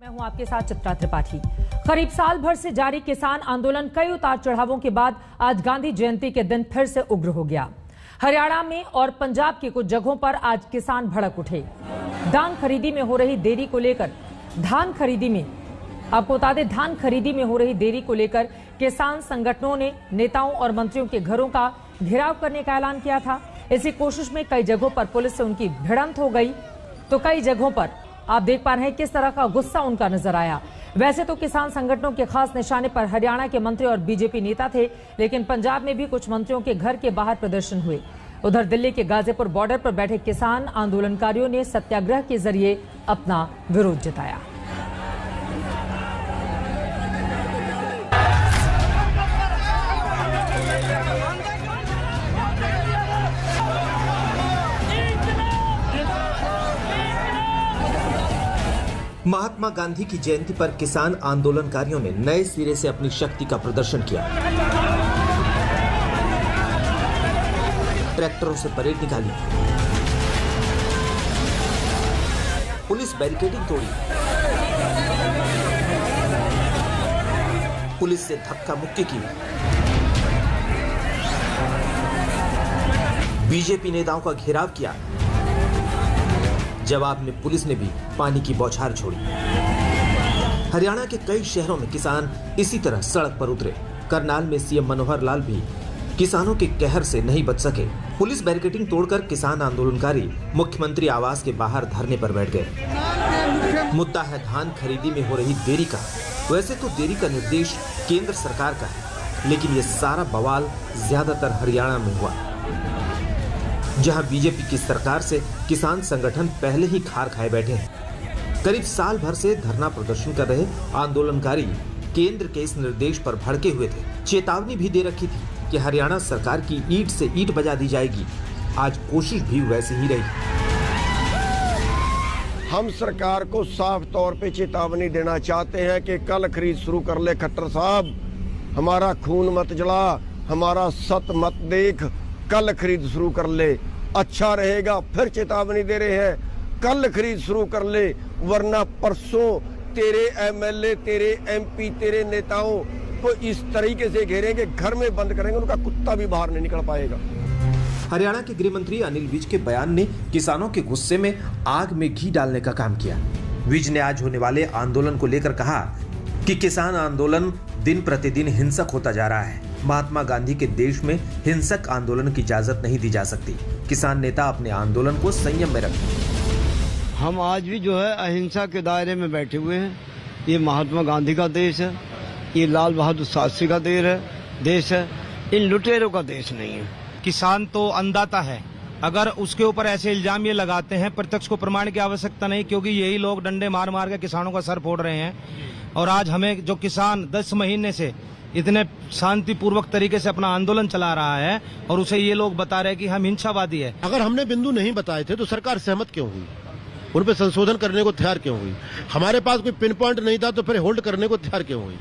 मैं हूं आपके साथ चित्रा त्रिपाठी। करीब साल भर से जारी किसान आंदोलन कई उतार चढ़ावों के बाद आज गांधी जयंती के दिन फिर से उग्र हो गया। हरियाणा में और पंजाब की कुछ जगहों पर आज किसान भड़क उठे। धान खरीदी में हो रही देरी को लेकर धान खरीदी में हो रही देरी को लेकर किसान संगठनों ने नेताओं और मंत्रियों के घरों का घेराव करने का ऐलान किया था। इसी कोशिश में कई जगहों पर पुलिस से उनकी भिड़ंत हो गई, तो कई जगहों पर आप देख पा रहे हैं किस तरह का गुस्सा उनका नजर आया। वैसे तो किसान संगठनों के खास निशाने पर हरियाणा के मंत्री और बीजेपी नेता थे, लेकिन पंजाब में भी कुछ मंत्रियों के घर के बाहर प्रदर्शन हुए। उधर दिल्ली के गाजीपुर बॉर्डर पर बैठे किसान आंदोलनकारियों ने सत्याग्रह के जरिए अपना विरोध जताया। महात्मा गांधी की जयंती पर किसान आंदोलनकारियों ने नए सिरे से अपनी शक्ति का प्रदर्शन किया। ट्रैक्टरों से परेड निकाली, पुलिस बैरिकेडिंग तोड़ी, पुलिस से धक्का मुक्की की, बीजेपी नेताओं का घेराव किया। जवाब में पुलिस ने भी पानी की बौछार छोड़ी। हरियाणा के कई शहरों में किसान इसी तरह सड़क पर उतरे। करनाल में सीएम मनोहर लाल भी किसानों के कहर से नहीं बच सके। पुलिस बैरिकेडिंग तोड़कर किसान आंदोलनकारी मुख्यमंत्री आवास के बाहर धरने पर बैठ गए। मुद्दा है धान खरीदी में हो रही देरी का। वैसे तो देरी का निर्देश केंद्र सरकार का है, लेकिन ये सारा बवाल ज्यादातर हरियाणा में हुआ, जहां बीजेपी की सरकार से किसान संगठन पहले ही खार खाए बैठे हैं। करीब साल भर से धरना प्रदर्शन कर रहे आंदोलनकारी केंद्र के इस निर्देश पर भड़के हुए थे। चेतावनी भी दे रखी थी कि हरियाणा सरकार की ईंट से ईंट बजा दी जाएगी। आज कोशिश भी वैसी ही रही। हम सरकार को साफ तौर पे चेतावनी देना चाहते हैं कि कल खरीद शुरू कर ले खट्टर साहब। हमारा खून मत जला, हमारा सत मत देख, कल खरीद शुरू कर ले, अच्छा रहेगा। फिर चेतावनी दे रहे हैं, कल खरीद शुरू कर ले, वरना परसों तेरे एमएलए, तेरे एमपी, तेरे नेताओं को इस तरीके से घेरेंगे, घर में बंद करेंगे, उनका कुत्ता भी बाहर नहीं निकल पाएगा। हरियाणा के गृह मंत्री अनिल विज के बयान ने किसानों के गुस्से में आग में घी डालने का काम किया। विज ने आज होने वाले आंदोलन को लेकर कहा कि किसान आंदोलन दिन प्रतिदिन हिंसक होता जा रहा है। महात्मा गांधी के देश में हिंसक आंदोलन की इजाजत नहीं दी जा सकती। किसान नेता अपने आंदोलन को संयम में रखें। हम आज भी जो है अहिंसा के दायरे में बैठे हुए हैं। ये महात्मा गांधी का देश है, ये लाल बहादुर शास्त्री का देश है, इन लुटेरों का देश नहीं है। किसान तो अन्नदाता है, अगर उसके ऊपर ऐसे इल्जाम ये लगाते हैं, प्रत्यक्ष को प्रमाण की आवश्यकता नहीं, क्योंकि यही लोग डंडे मार मार के किसानों का सर फोड़ रहे हैं। और आज हमें जो किसान 10 महीने से इतने शांतिपूर्वक तरीके से अपना आंदोलन चला रहा है और उसे ये लोग बता रहे हैं कि हम हिंसावादी है। अगर हमने बिंदु नहीं बताए थे तो सरकार सहमत क्यों हुई? उन पे संशोधन करने को तैयार क्यों हुई? हमारे पास कोई पिन पॉइंट नहीं था तो फिर होल्ड करने को तैयार क्यों हुई?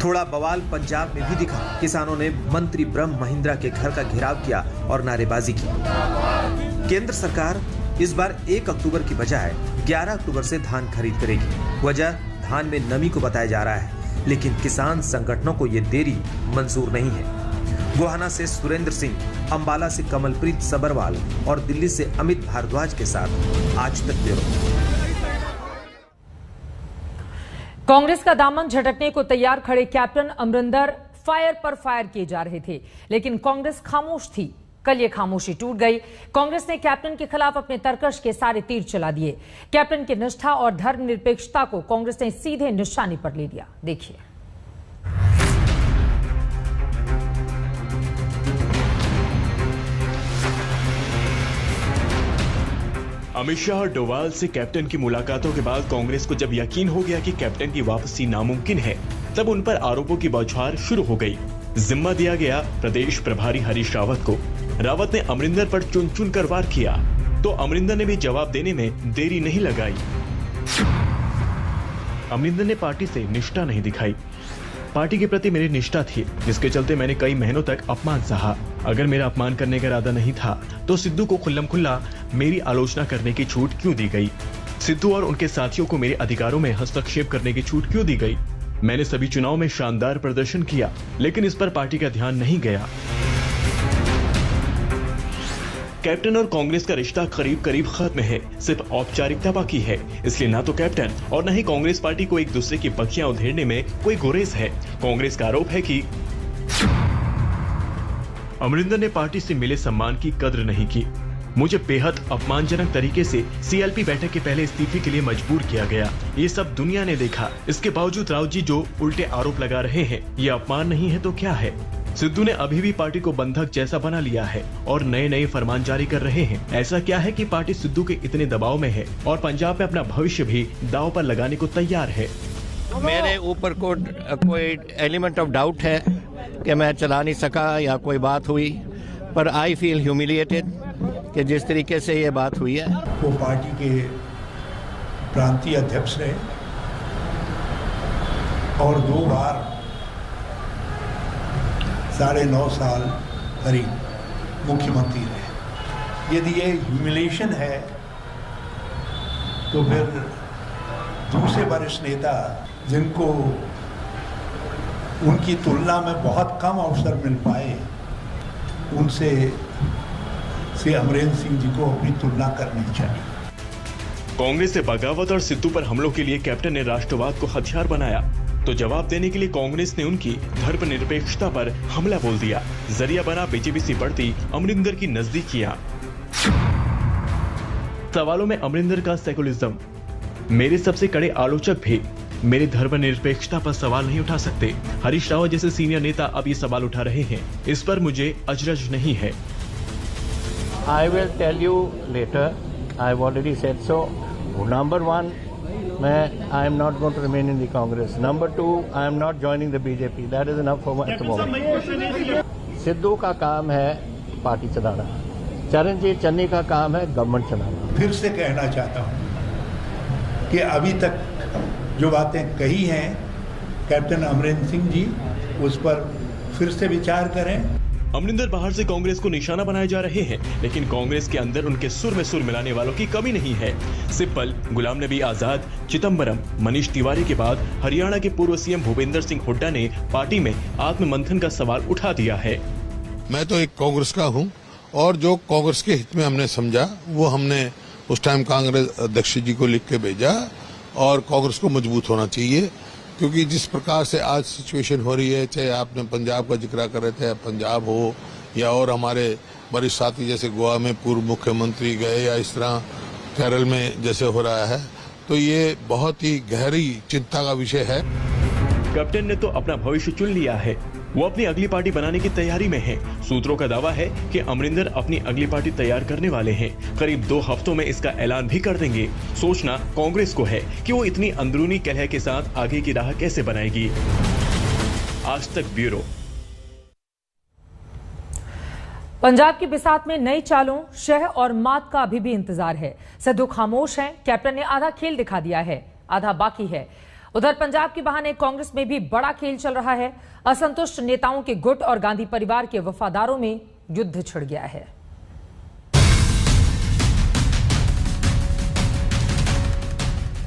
थोड़ा बवाल पंजाब में भी दिखा। किसानों ने मंत्री ब्रह्म महिंद्रा के घर का घेराव किया और नारेबाजी की। केंद्र सरकार इस बार 1 अक्टूबर की बजाय 11 अक्टूबर से धान खरीद करेगी। वजह धान में नमी को बताया जा रहा है, लेकिन किसान संगठनों को ये देरी मंजूर नहीं है। गोहाना से सुरेंद्र सिंह, अंबाला से कमलप्रीत सबरवाल और दिल्ली से अमित भारद्वाज के साथ आज तक ब्यूरो। कांग्रेस का दामन झटकने को तैयार खड़े कैप्टन अमरिंदर फायर पर फायर किए जा रहे थे, लेकिन कांग्रेस खामोश थी। कल ये खामोशी टूट गई। कांग्रेस ने कैप्टन के खिलाफ अपने तरकश के सारे तीर चला दिए। कैप्टन की निष्ठा और धर्मनिरपेक्षता को कांग्रेस ने सीधे निशाने पर ले लिया। देखिए। अमित शाह और डोवाल से कैप्टन की मुलाकातों के बाद कांग्रेस को जब यकीन हो गया कि कैप्टन की वापसी नामुमकिन है, तब उन पर आरोपों की बौछार शुरू हो गई। जिम्मा दिया गया प्रदेश प्रभारी हरीश रावत को। रावत ने अमरिंदर पर चुन चुन कर वार किया, तो अमरिंदर ने भी जवाब देने में देरी नहीं लगाई। अमरिंदर ने पार्टी से निष्ठा नहीं दिखाई। पार्टी के प्रति मेरी निष्ठा थी, जिसके चलते मैंने कई महीनों तक अपमान सहा। अगर मेरा अपमान करने का इरादा नहीं था तो सिद्धू को खुल्लम खुल्ला मेरी आलोचना करने की छूट क्यों दी गई? सिद्धू और उनके साथियों को मेरे अधिकारों में हस्तक्षेप करने की छूट क्यों दी गई? मैंने सभी चुनाव में शानदार प्रदर्शन किया, लेकिन इस पर पार्टी का ध्यान नहीं गया। कैप्टन और कांग्रेस का रिश्ता करीब करीब खत्म है, सिर्फ औपचारिकता बाकी है। इसलिए ना तो कैप्टन और न ही कांग्रेस पार्टी को एक दूसरे की बखियां उधेड़ने में कोई गुरेज है। कांग्रेस का आरोप है कि अमरिंदर ने पार्टी से मिले सम्मान की कद्र नहीं की। मुझे बेहद अपमानजनक तरीके से सीएलपी बैठक के पहले इस्तीफे के लिए मजबूर किया गया। ये सब दुनिया ने देखा। इसके बावजूद राउत जी जो उल्टे आरोप लगा रहे हैं, ये अपमान नहीं है तो क्या है? सिद्धू ने अभी भी पार्टी को बंधक जैसा बना लिया है और नए नए फरमान जारी कर रहे हैं। ऐसा क्या है कि पार्टी सिद्धू के इतने दबाव में है और पंजाब में अपना भविष्य भी दांव पर लगाने को तैयार है? मेरे ऊपर कोई एलिमेंट ऑफ डाउट है कि मैं चला नहीं सका या कोई बात हुई, पर आई फील ह्यूमिलिएटेड कि जिस तरीके से ये बात हुई है। वो पार्टी के प्रांतीय अध्यक्ष रहे और 2 बार 9.5 साल करीब मुख्यमंत्री रहे। यदि ये ह्यूमिलेशन है तो फिर दूसरे वरिष्ठ नेता जिनको उनकी तुलना में बहुत कम अवसर मिल पाए, उनसे अमरेंद्र सिंह जी को अपनी तुलना करनी चाहिए। कांग्रेस से बगावत और सिद्धू पर हमलों के लिए कैप्टन ने राष्ट्रवाद को हथियार बनाया, तो जवाब देने के लिए कांग्रेस ने उनकी धर्मनिरपेक्षता पर हमला बोल दिया। जरिया बना बीजेपी से बढ़ती अमरिंदर की नजदीकियां। सवालों में अमरिंदर का सेकुलरिज्म। मेरे सबसे कड़े आलोचक भी मेरी धर्मनिरपेक्षता पर सवाल नहीं उठा सकते। हरीश रावत जैसे सीनियर नेता अब ये सवाल उठा रहे हैं। इस पर मुझे अचरज नहीं है। I will tell you later. I've already said so. Number 1, I am not going to remain in the Congress. Number 2, I am not joining the BJP. That is enough for me at the moment. Sidhu का काम है party चलाना, चरणजीत चन्नी का काम है government चलाना। फिर से कहना चाहता हूँ कि अभी तक जो बातें कही हैं कैप्टन अमरिंदर सिंह जी, उस पर फिर से विचार करें। अमरिंदर बाहर से कांग्रेस को निशाना बनाए जा रहे हैं, लेकिन कांग्रेस के अंदर उनके सुर में सुर मिलाने वालों की कमी नहीं है। सिब्बल, गुलाम नबी आजाद, चिदंबरम, मनीष तिवारी के बाद हरियाणा के पूर्व सीएम भूपेंद्र सिंह हुड्डा ने पार्टी में आत्ममंथन का सवाल उठा दिया है। मैं तो एक कांग्रेस का हूं और जो कांग्रेस के हित में हमने समझा वो हमने उस टाइम कांग्रेस अध्यक्ष जी को लिख के भेजा। और कांग्रेस को मजबूत होना चाहिए, क्योंकि जिस प्रकार से आज सिचुएशन हो रही है, चाहे आपने पंजाब का जिक्र कर रहे थे, पंजाब हो या और हमारे वरिष्ठ साथी जैसे गोवा में पूर्व मुख्यमंत्री गए या इस तरह केरल में जैसे हो रहा है, तो ये बहुत ही गहरी चिंता का विषय है। कैप्टन ने तो अपना भविष्य चुन लिया है। वो अपनी अगली पार्टी बनाने की तैयारी में है। सूत्रों का दावा है कि अमरिंदर अपनी अगली पार्टी तैयार करने वाले हैं। करीब 2 हफ्तों में इसका ऐलान भी कर देंगे। सोचना कांग्रेस को है कि वो इतनी अंदरूनी कलह के साथ आगे की राह कैसे बनाएगी। आज तक ब्यूरो। पंजाब की बिसात में नई चालों, शह और मात का अभी भी इंतजार है। सिद्धू खामोश हैं। कैप्टन ने आधा खेल दिखा दिया है, आधा बाकी है। उधर पंजाब के बहाने कांग्रेस में भी बड़ा खेल चल रहा है। असंतुष्ट नेताओं के गुट और गांधी परिवार के वफादारों में युद्ध छिड़ गया है।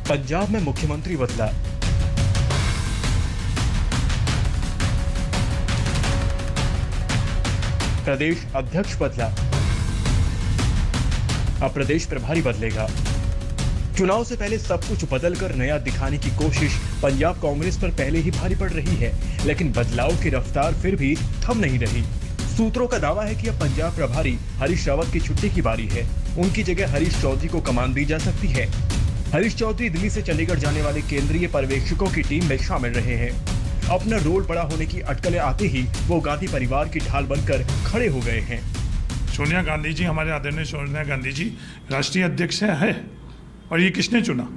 पंजाब में मुख्यमंत्री बदला, प्रदेश अध्यक्ष बदला, अब प्रदेश प्रभारी बदलेगा। चुनाव से पहले सब कुछ बदलकर नया दिखाने की कोशिश पंजाब कांग्रेस पर पहले ही भारी पड़ रही है, लेकिन बदलाव की रफ्तार फिर भी थम नहीं रही। सूत्रों का दावा है कि अब पंजाब प्रभारी हरीश रावत की छुट्टी की बारी है। उनकी जगह हरीश चौधरी को कमान दी जा सकती है। हरीश चौधरी दिल्ली से चंडीगढ़ जाने वाले केंद्रीय पर्यवेक्षकों की टीम में शामिल रहे हैं। अपना रोल बड़ा होने की अटकलें आते ही वो गांधी परिवार की ढाल बनकर खड़े हो गए हैं। सोनिया गांधी जी, हमारे आदरणीय सोनिया गांधी जी राष्ट्रीय अध्यक्ष है, और ये किसने चुना?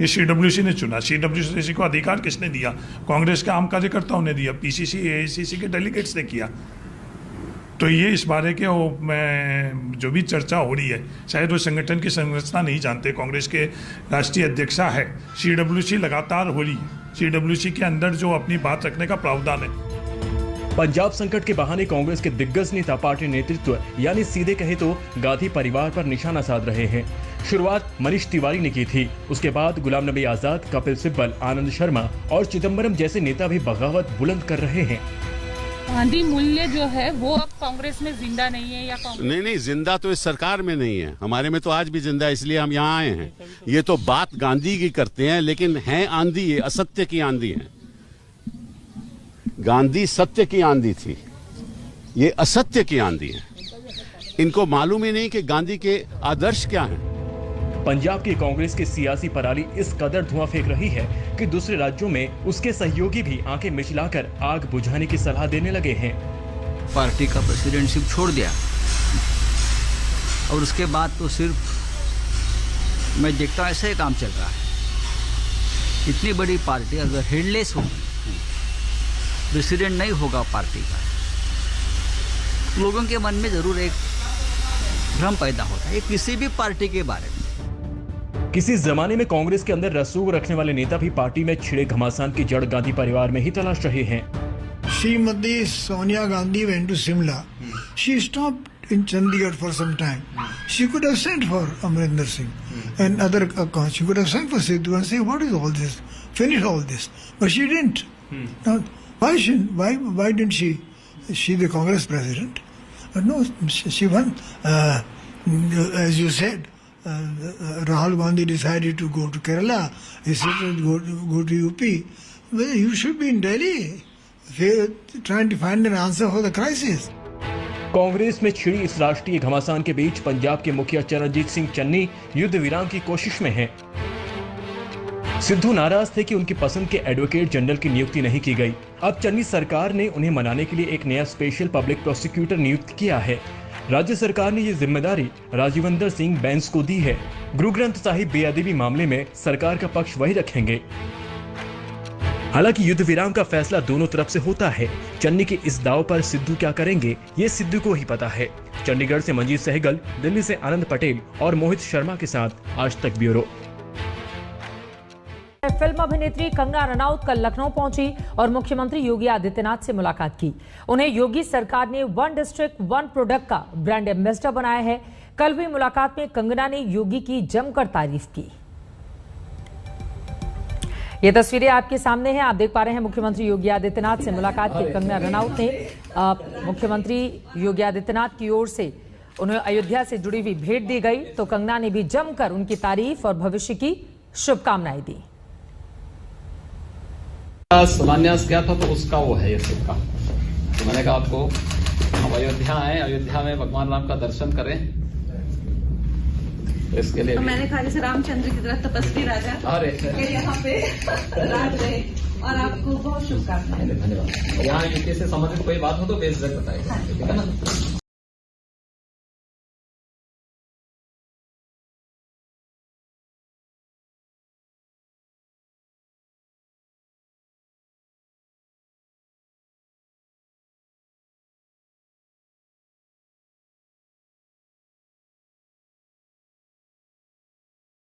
ये CWC ने चुना। CWC को अधिकार किसने दिया? कांग्रेस के आम कार्यकर्ताओं ने दिया, PCC AICC के डेलीगेट्स ने किया। तो ये इस बारे के में जो भी चर्चा हो रही है, शायद वो संगठन की संरचना नहीं जानते। कांग्रेस के राष्ट्रीय अध्यक्षा है, CWC लगातार हो रही है। CWC के अंदर जो अपनी बात रखने का प्रावधान है। पंजाब संकट के बहाने कांग्रेस के दिग्गज नेता पार्टी नेतृत्व यानी सीधे कहे तो गांधी परिवार पर निशाना साध रहे हैं। शुरुआत मनीष तिवारी ने की थी। उसके बाद गुलाम नबी आजाद, कपिल सिब्बल, आनंद शर्मा और चिदम्बरम जैसे नेता भी बगावत बुलंद कर रहे हैं। गांधी मूल्य जो है वो अब कांग्रेस में जिंदा नहीं है या नहीं, जिंदा तो इस सरकार में नहीं है, हमारे में तो आज भी जिंदा है, इसलिए हम यहाँ आए हैं। ये तो बात गांधी की करते हैं, लेकिन है आंधी, ये असत्य की आंधी है। गांधी सत्य की आंधी थी, ये असत्य की आंधी है। इनको मालूम ही नहीं कि गांधी के आदर्श क्या हैं। पंजाब की कांग्रेस की सियासी पराली इस कदर धुआं फेंक रही है कि दूसरे राज्यों में उसके सहयोगी भी आंखें मिचलाकर आग बुझाने की सलाह देने लगे हैं। पार्टी का प्रेसिडेंटशिप छोड़ दिया और उसके बाद तो सिर्फ मैं देखता हूँ ऐसा ही काम चल रहा है। इतनी बड़ी पार्टी अगर हेडलेस होगी, प्रेसिडेंट नहीं होगा पार्टी का, लोगों के मन में जरूर एक भ्रम पैदा होता है किसी भी पार्टी के बारे में। किसी जमाने में कांग्रेस के अंदर रसूख रखने वाले नेता भी पार्टी में छिड़े घमासान की जड़ गांधी परिवार में ही तलाश रहे हैं। Shrimati Sonia Gandhi went to Simla. She stopped in Chandigarh for some time. She could have sent for Amrinder Singh and other accounts. She could have sent for Sidhu and say, "What is all this? Finish all this." But she didn't. Now, why didn't she? She the Congress president. No, she won. As you said. Rahul Gandhi decided to go to Kerala. He said to go to UP. Well, you should be in Delhi, trying to find an answer for the crisis. Congress में छिड़ी इस राष्ट्रीय घमासान के बीच पंजाब के मुखिया चरणजीत सिंह चन्नी युद्ध विराम की कोशिश में हैं। सिद्धू नाराज थे कि उनकी पसंद के एडवोकेट जनरल की नियुक्ति नहीं की गई। अब चन्नी सरकार ने उन्हें मनाने के लिए एक नया स्पेशल पब्लिक प्रोसिक्यूटर नियुक्त किया है। राज्य सरकार ने ये जिम्मेदारी राजीविंदर सिंह बैंस को दी है। गुरु ग्रंथ साहिब बेअदबी मामले में सरकार का पक्ष वही रखेंगे। हालांकि युद्ध विराम का फैसला दोनों तरफ से होता है। चन्नी के इस दाव पर सिद्धू क्या करेंगे, ये सिद्धू को ही पता है। चंडीगढ़ से मंजीत सहगल, दिल्ली से आनंद पटेल और मोहित शर्मा के साथ आज तक ब्यूरो। फिल्म अभिनेत्री कंगना रनौत कल लखनऊ पहुंची और मुख्यमंत्री योगी आदित्यनाथ से मुलाकात की। उन्हें योगी सरकार ने वन डिस्ट्रिक्ट वन प्रोडक्ट का ब्रांड एम्बेसडर बनाया है। कल हुई मुलाकात में कंगना ने योगी की जमकर तारीफ की। ये तस्वीरें आपके सामने हैं, आप देख पा रहे हैं मुख्यमंत्री योगी आदित्यनाथ से मुलाकात की कंगना रनौत ने। मुख्यमंत्री योगी आदित्यनाथ की ओर से उन्हें अयोध्या से जुड़ी हुई भेंट दी गई, तो कंगना ने भी जमकर उनकी तारीफ और भविष्य की शुभकामनाएं दी। शिलान्यास किया था तो उसका वो है ये सिक्का। तो मैंने कहा आपको हम अयोध्या आए, अयोध्या में भगवान राम का दर्शन करें, तो इसके लिए तो मैंने कहा जैसे रामचंद्र की तरह तपस्वी राजा यहाँ पे राज रहे और आपको बहुत शुभकामनाएं। धन्यवाद। यहाँ यूपी से संबंधित कोई बात हो तो बेझिझक बताइए, ठीक है ना।